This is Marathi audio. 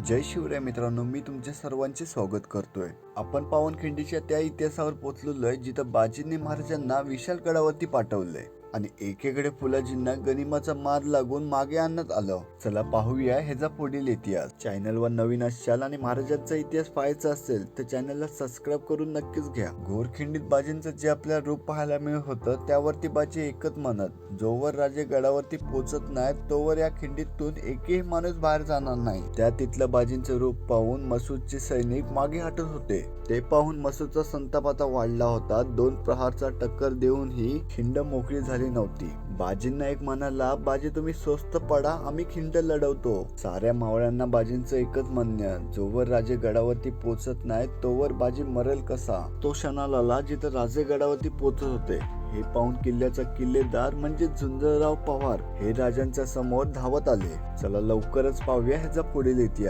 जय शिवराय मित्रांनो, मी तुमच्या सर्वांचे स्वागत करतोय. आपण पावनखिंडीच्या त्या इतिहासावर पोहोचलेलोय जिथं बाजींनी महाराजांना विशाळगडावरती पाठवलंय आणि एकेकडे फुलाजींना गनिमाचा मार लागून मागे आणण्यात आलं. चला पाहूया ह्याचा पुढील इतिहास. चॅनलवर नवीन असाल आणि महाराजांचा इतिहास पाहायचा असेल तर चॅनलला सबस्क्राईब करून नक्कीच घ्या. घोरखिंडीत बाजींचं जे आपल्याला रूप पाहायला मिळत होतं त्यावरती बाजी एकच म्हणत, जोवर राजे गडावरती पोहोचत नाहीत तोवर या खिंडीतून एकही माणूस बाहेर जाणार नाही. त्या तिथलं बाजींचं रूप पाहून मसूदचे सैनिक मागे हटत होते. ते पाहून मसूदचा संताप आता वाढला होता. 2 प्रहारचा टक्कर देऊनही खिंड मोकळी झाली नव्हती. बाजींना एक म्हणाला, बाजी तुम्ही स्वस्त पडा, आम्ही खिंड लढवतो. साऱ्या मावळ्यांना बाजींचं एकच म्हणणं, जोवर राजे गडावरती पोहोचत नाहीत तोवर बाजी मरेल कसा. तो क्षणाला आला जिथं राजे गडावरती पोहोचत होते. हे पाहून किल्ल्याचा किल्लेदार म्हणजे झुंजरराव पवार हे राजांच्या समोर धावत आले. चला लवकरच पाहूया ह्याचा पुढील इतिहास.